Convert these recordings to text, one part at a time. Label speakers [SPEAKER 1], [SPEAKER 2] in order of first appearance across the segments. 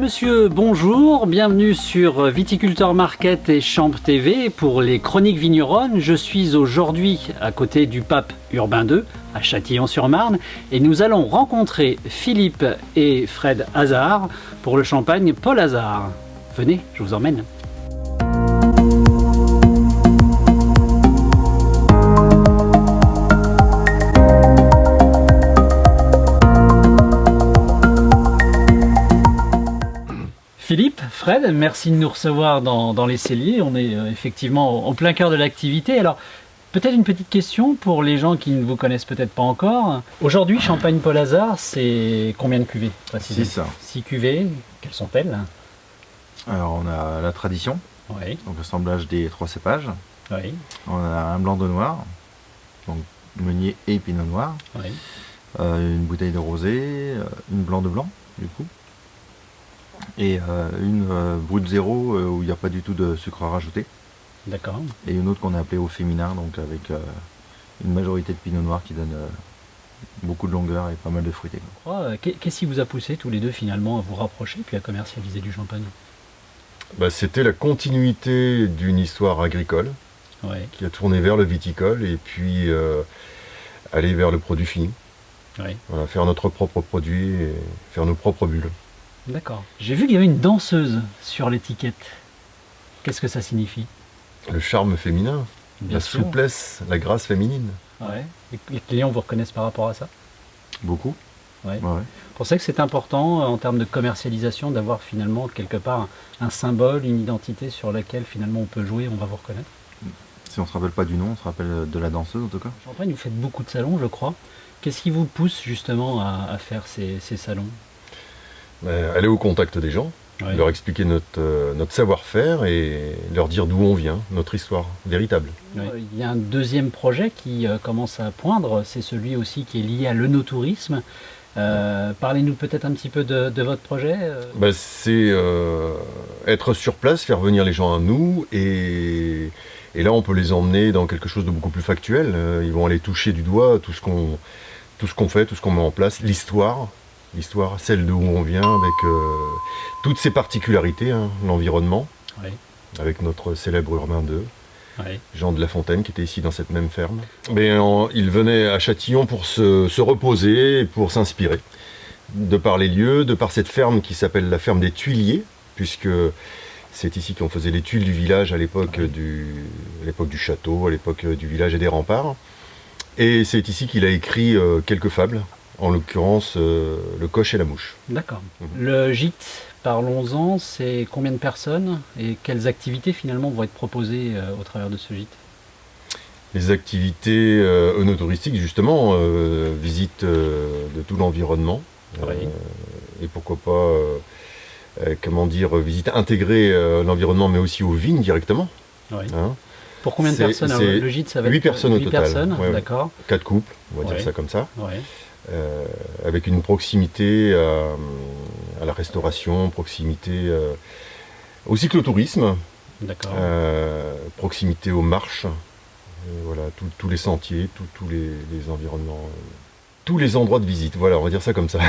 [SPEAKER 1] Monsieur, bonjour, bienvenue sur Viticulteur Market et Champ TV pour les Chroniques Vigneronnes. Je suis aujourd'hui à côté du Pape Urbain II à Châtillon-sur-Marne et nous allons rencontrer Philippe et Fred Hazard pour le champagne Paul Hazard. Venez, je vous emmène. Philippe, Fred, merci de nous recevoir dans les celliers. On est effectivement en plein cœur de l'activité. Alors, peut-être une petite question pour les gens qui ne vous connaissent peut-être pas encore. Aujourd'hui, Champagne Paul Hazard, c'est combien de cuvées précisément? 6 cuvées. Quelles sont-elles?
[SPEAKER 2] Alors, on a la tradition,
[SPEAKER 1] Oui.
[SPEAKER 2] donc assemblage des 3 cépages.
[SPEAKER 1] Oui.
[SPEAKER 2] On a un blanc de noir, donc meunier et pinot noir.
[SPEAKER 1] Oui.
[SPEAKER 2] Une bouteille de rosé, une blanc de blanc, du coup. Et une brut zéro où il n'y a pas du tout de sucre rajouté.
[SPEAKER 1] D'accord.
[SPEAKER 2] Et une autre qu'on a appelée au féminin, donc avec une majorité de pinot noir qui donne beaucoup de longueur et pas mal de fruité.
[SPEAKER 1] Qu'est-ce qui vous a poussé tous les deux finalement à vous rapprocher puis à commercialiser du champagne?
[SPEAKER 3] C'était la continuité d'une histoire agricole
[SPEAKER 1] Oui.
[SPEAKER 3] qui a tourné vers le viticole et puis aller vers le produit fini.
[SPEAKER 1] Oui.
[SPEAKER 3] Voilà, faire notre propre produit et faire nos propres bulles.
[SPEAKER 1] D'accord. J'ai vu qu'il y avait une danseuse sur l'étiquette. Qu'est-ce que ça signifie?
[SPEAKER 3] Le charme féminin,
[SPEAKER 1] Bien
[SPEAKER 3] la
[SPEAKER 1] sûr.
[SPEAKER 3] souplesse, la grâce féminine.
[SPEAKER 1] Ouais. Les clients vous reconnaissent par rapport à ça?
[SPEAKER 2] Beaucoup.
[SPEAKER 1] Ouais.
[SPEAKER 2] Ouais.
[SPEAKER 1] Vous pensez que c'est important en termes de commercialisation d'avoir finalement quelque part un symbole, une identité sur laquelle finalement on peut jouer, on va vous reconnaître?
[SPEAKER 2] Si on ne se rappelle pas du nom, on se rappelle de la danseuse en tout cas.
[SPEAKER 1] Champagne, vous faites beaucoup de salons, je crois. Qu'est-ce qui vous pousse justement à faire ces salons?
[SPEAKER 3] Aller au contact des gens,
[SPEAKER 1] Ouais.
[SPEAKER 3] leur expliquer notre savoir-faire et leur dire d'où on vient, notre histoire véritable.
[SPEAKER 1] Ouais. Il y a un deuxième projet qui commence à poindre, c'est celui aussi qui est lié à l'œnotourisme. Parlez-nous peut-être un petit peu de votre projet.
[SPEAKER 3] C'est être sur place, faire venir les gens à nous et là on peut les emmener dans quelque chose de beaucoup plus factuel. Ils vont aller toucher du doigt tout ce qu'on fait, tout ce qu'on met en place, l'histoire, celle d'où on vient avec toutes ses particularités, hein, l'environnement,
[SPEAKER 1] Oui.
[SPEAKER 3] avec notre célèbre Urbain II,
[SPEAKER 1] Oui.
[SPEAKER 3] Jean de La Fontaine qui était ici dans cette même ferme. Il venait à Châtillon pour se reposer et pour s'inspirer, de par les lieux, de par cette ferme qui s'appelle la ferme des Tuiliers, puisque c'est ici qu'on faisait les tuiles du village à l'époque du château, à l'époque du village et des remparts. Et c'est ici qu'il a écrit quelques fables, en l'occurrence Le coche et la mouche.
[SPEAKER 1] D'accord. Le gîte, parlons-en, c'est combien de personnes et quelles activités finalement vont être proposées au travers de ce gîte?
[SPEAKER 3] Les activités œnotouristiques, justement, visite de tout l'environnement.
[SPEAKER 1] Oui.
[SPEAKER 3] Et pourquoi pas, visite intégrée l'environnement, mais aussi aux vignes directement.
[SPEAKER 1] Oui.
[SPEAKER 3] Hein.
[SPEAKER 1] Pour combien de personnes? Alors, le gîte, ça va
[SPEAKER 3] 8
[SPEAKER 1] être
[SPEAKER 3] personnes au
[SPEAKER 1] 8
[SPEAKER 3] total.
[SPEAKER 1] personnes,
[SPEAKER 3] Ouais, ouais.
[SPEAKER 1] d'accord.
[SPEAKER 3] 4 couples, on va
[SPEAKER 1] Ouais.
[SPEAKER 3] dire ça comme ça.
[SPEAKER 1] Ouais.
[SPEAKER 3] Avec une proximité à la restauration, proximité au cyclotourisme,
[SPEAKER 1] D'accord.
[SPEAKER 3] proximité aux marches, voilà, tous les sentiers, tous les environnements, tous les endroits de visite, voilà, on va dire ça comme ça.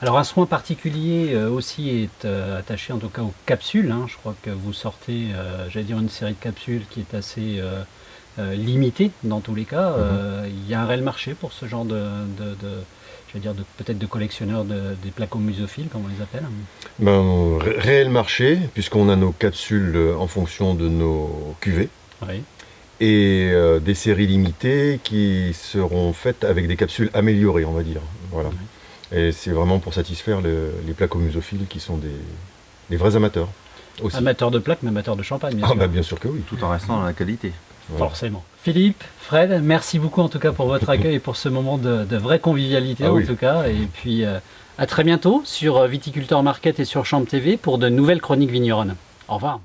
[SPEAKER 1] Alors un soin particulier aussi est attaché en tout cas aux capsules, hein. Je crois que vous sortez, j'allais dire une série de capsules qui est assez limitée dans tous les cas. Il y a un réel marché pour ce genre peut-être de collectionneurs des placomusophiles, comme on les appelle.
[SPEAKER 3] Réel marché, puisqu'on a nos capsules en fonction de nos cuvées.
[SPEAKER 1] Oui.
[SPEAKER 3] Et des séries limitées qui seront faites avec des capsules améliorées, on va dire. Voilà.
[SPEAKER 1] Oui.
[SPEAKER 3] Et c'est vraiment pour satisfaire les placomusophiles qui sont des vrais amateurs aussi.
[SPEAKER 1] Amateurs de plaques, mais amateurs de champagne, bien sûr.
[SPEAKER 3] Bien sûr que oui.
[SPEAKER 2] Tout en restant dans la qualité.
[SPEAKER 3] Voilà.
[SPEAKER 1] Forcément. Philippe, Fred, merci beaucoup en tout cas pour votre accueil et pour ce moment de vraie convivialité en tout cas. Et puis à très bientôt sur Viticulteur Market et sur Champ TV pour de nouvelles chroniques vigneronnes. Au revoir.